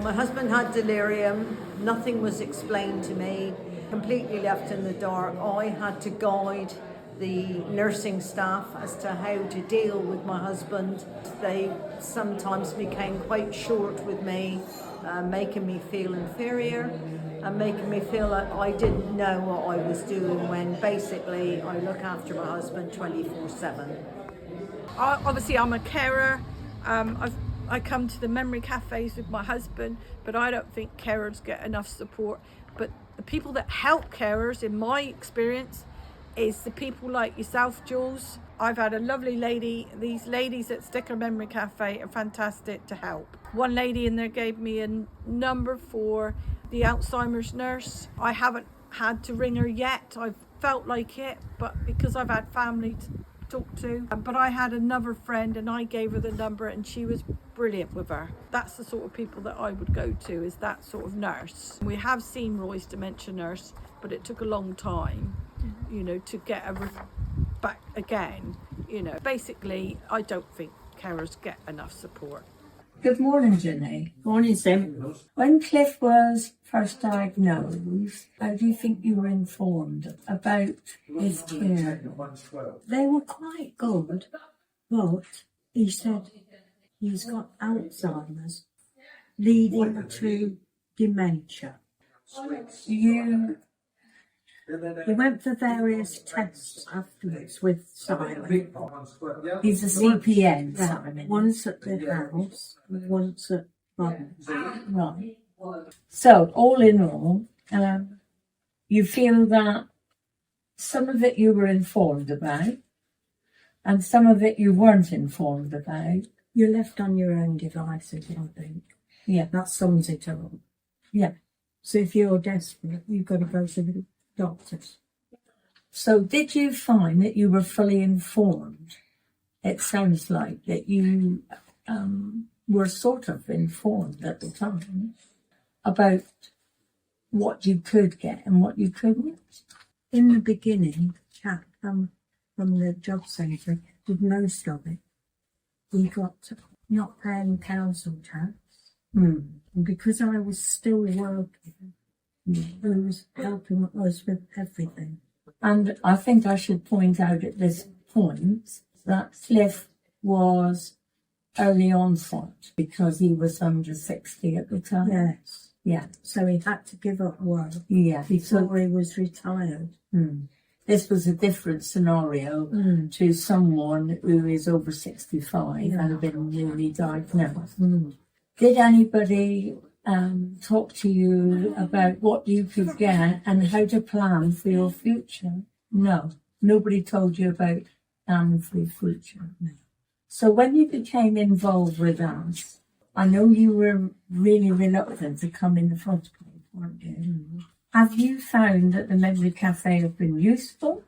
My husband had delirium, nothing was explained to me, completely left in the dark. I had to guide the nursing staff as to how to deal with my husband. They sometimes became quite short with me, making me feel inferior and making me feel like I didn't know what I was doing, when basically I look after my husband 24/7. Obviously I'm a carer. I come to the memory cafes with my husband, but I don't think carers get enough support. But the people that help carers, in my experience, is the people like yourself, Jules. I've had a lovely lady. These ladies at Sticker Memory Cafe are fantastic to help. One lady in there gave me a number for the Alzheimer's nurse. I haven't had to ring her yet. I've felt like it, but because I've had family to talk to. But I had another friend and I gave her the number and she was brilliant with her. That's the sort of people that I would go to, is that sort of nurse. We have seen Roy's dementia nurse, but it took a long time, you know, to get her back again. You know, basically, I don't think carers get enough support. Good morning, Jenny. Morning, Sim. When Cliff was first diagnosed, how do you think you were informed about his care? They were quite good, but he said he's got Alzheimer's leading to dementia. He went for various tests afterwards with Simon. He's a CPN, Simon. Once at the house, once at home. Right. So, all in all, you feel that some of it you were informed about and some of it you weren't informed about. You're left on your own devices, I think. Yeah. That sums it up. Yeah. So if you're desperate, you've got to go to the doctors. So did you find that you were fully informed? It sounds like that you were sort of informed at the time about what you could get and what you couldn't. In the beginning, chap from the job centre did most of it. He got not paying council tax. And because I was still working, he was helping us with everything. And I think I should point out at this point that Cliff was early onset because he was under 60 at the time. Yes. Yeah. So he had to give up work before he was retired. This was a different scenario to someone who is over 65 and been newly diagnosed. Did anybody talk to you about what you could get and how to plan for your future? No. Nobody told you about planning for your future? No. So when you became involved with us, I know you were really reluctant to come in the first place, weren't you? Have you found that the Memory Cafe have been useful?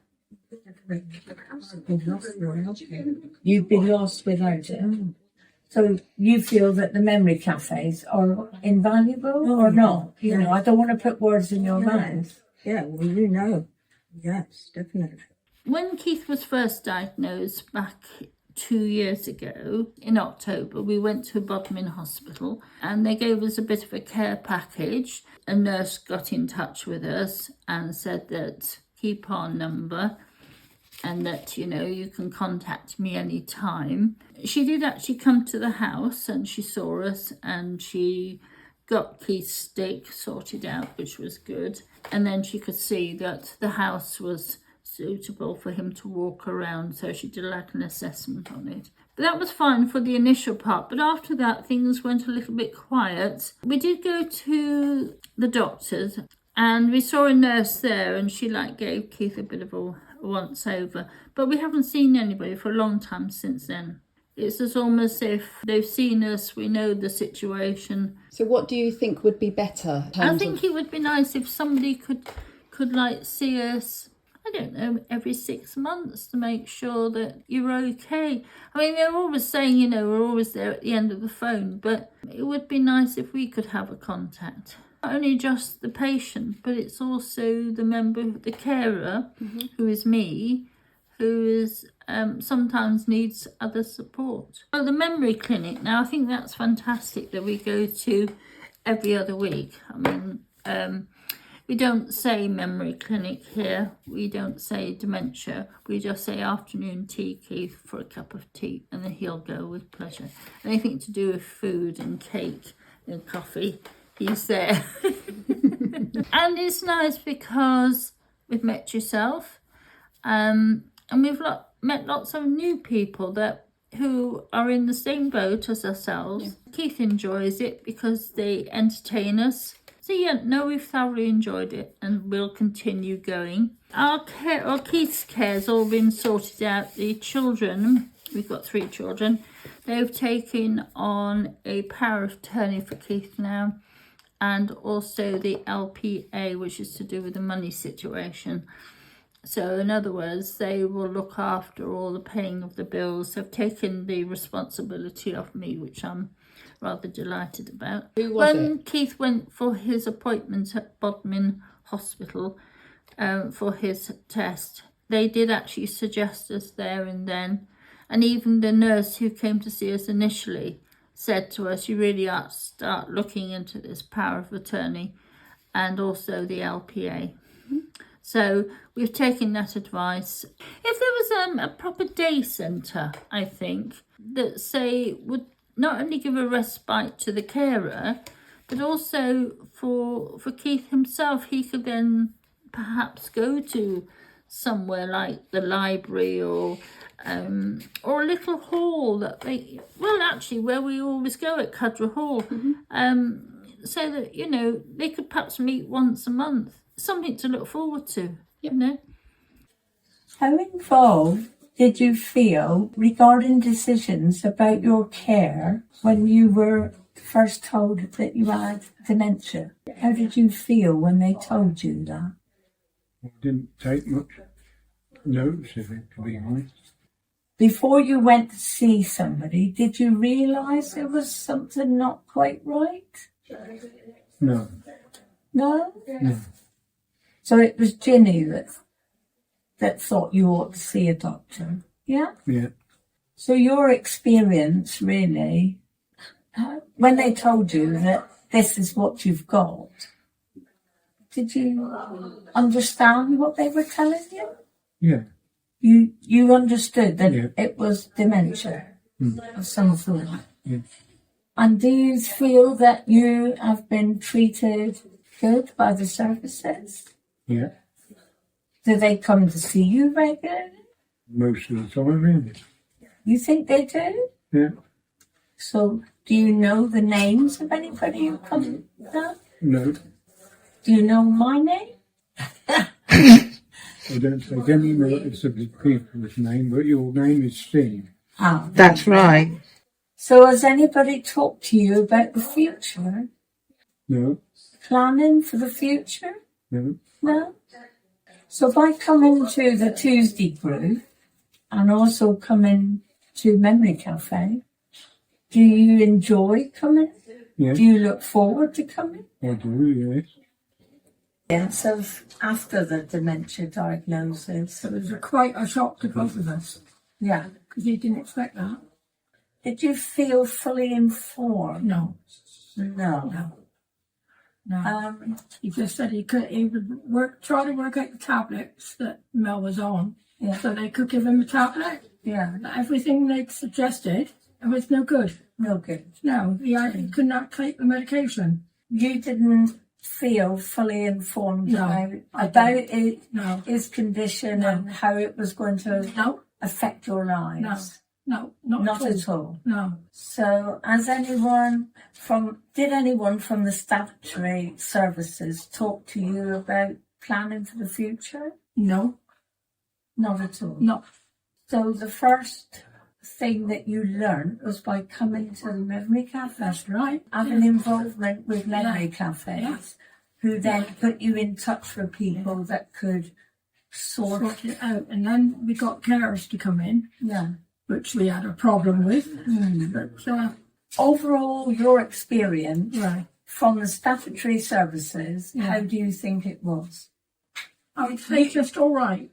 You'd be lost without it. So you feel that the memory cafes are invaluable or not? You know, I don't want to put words in your mouth. Yeah, well, you know. Yes, definitely. When Keith was first diagnosed back 2 years ago, in October, we went to Bodmin Hospital and they gave us a bit of a care package. A nurse got in touch with us and said that keep our number and that, you know, you can contact me any time. She did actually come to the house and she saw us and she got Keith's stick sorted out, which was good. And then she could see that the house was suitable for him to walk around, so she did like an assessment on it. But that was fine for the initial part, but after that things went a little bit quiet. We did go to the doctors and we saw a nurse there and she gave Keith a bit of a once over, but we haven't seen anybody for a long time since then. It's as almost if they've seen us, we know the situation. So what do you think would be better? I think it would be nice if somebody could see us, I don't know, every 6 months to make sure that you're okay. I mean, they're always saying, you know, we're always there at the end of the phone, but it would be nice if we could have a contact. Not only just the patient, but it's also the member, the carer, who is me, who is sometimes needs other support. Oh, the memory clinic. Now, I think that's fantastic that we go to every other week. I mean, we don't say memory clinic here. We don't say dementia. We just say afternoon tea, Keith, for a cup of tea, and then he'll go with pleasure. Anything to do with food and cake and coffee, he's there. And it's nice because we've met yourself, and we've met lots of new people who are in the same boat as ourselves. Yeah. Keith enjoys it because they entertain us. So yeah, no, we've thoroughly enjoyed it and we'll continue going. Our Keith's care's all been sorted out. The children, we've got 3 children, they've taken on a power of attorney for Keith now, and also the LPA, which is to do with the money situation. So in other words, they will look after all the paying of the bills. They've taken the responsibility off me, which I'm rather delighted about. Who was when Keith went for his appointment at Bodmin Hospital for his test, they did actually suggest us there and then. And even the nurse who came to see us initially said to us, you really ought to start looking into this power of attorney and also the LPA. So we've taken that advice. If there was a proper day centre, I think, that say would not only give a respite to the carer, but also for Keith himself, he could then perhaps go to somewhere like the library or a little hall that actually where we always go at Cudra Hall, so that, you know, they could perhaps meet once a month. Something to look forward to, you know. How involved did you feel regarding decisions about your care when you were first told that you had dementia? How did you feel when they told you that? I didn't take much notice of it, to be honest. Before you went to see somebody, did you realise there was something not quite right? No. No? No. So it was Ginny that thought you ought to see a doctor, yeah? Yeah. So your experience, really, when they told you that this is what you've got, did you understand what they were telling you? Yeah. You understood that Yeah. it was dementia of some sort? Yeah. And do you feel that you have been treated good by the services? Yeah. Do they come to see you regularly? Most of the time, really. You think they do? Yeah. So, do you know the names of anybody who comes down? No. Do you know my name? I don't take any notice of the people's name, but your name is Steve. Ah, That's right. so has anybody talked to you about the future? No. Planning for the future? No. No? So if I come into the Tuesday group and also come in to Memory Cafe, do you enjoy coming? Yes. Do you look forward to coming? I do, yes. Yes, of after the dementia diagnosis. It was quite a shock to both of us Yeah. because he didn't expect that. Did you feel fully informed? No, No. no. He just said he would try to work out the tablets that Mel was on, Yeah. so they could give him a tablet. Yeah. But everything they suggested, it was no good. No good. No, he could not take the medication. You didn't feel fully informed No, I about didn't. it, No, his condition No. and how it was going to no, affect your lives? not Not at all. No, So, did anyone from the statutory services talk to you about planning for the future? no, Not at all. no. So the first thing that you learned was by coming to the Memory Cafe, That's right. having involvement with Memory Cafes, Yeah. who then put you in touch with people that could sort. Sort it out, and then we got carers to come in, Yeah. which we had a problem with. But Overall, your experience right, from the statutory services, Yeah. how do you think it was? I would say just all right.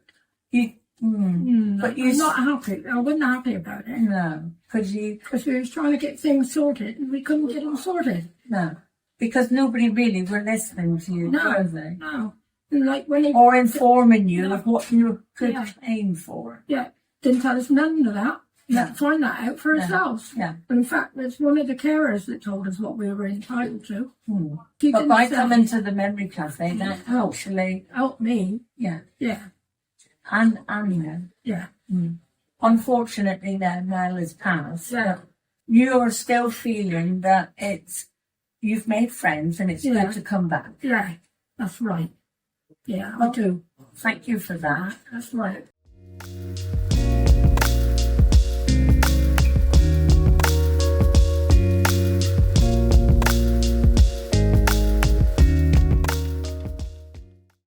But you I'm not happy. I wasn't happy about it No, because because we was trying to get things sorted and we couldn't get them sorted. no. Because nobody really were listening to you, were they? No. Like when Or informing you of what you could Yeah. aim for. didn't tell us none of that. We No. had to find that out for Yeah. ourselves. Yeah. In fact, it's one of the carers that told us what we were entitled to. She But didn't by say- coming to the memory cafe, that actually, helped me. yeah, Yeah, and you. yeah, Unfortunately, now Nile has passed. yeah. You're still feeling that you've made friends and it's Yeah. good to come back. Yeah, that's right. Yeah, I do. Thank you for that. That's right.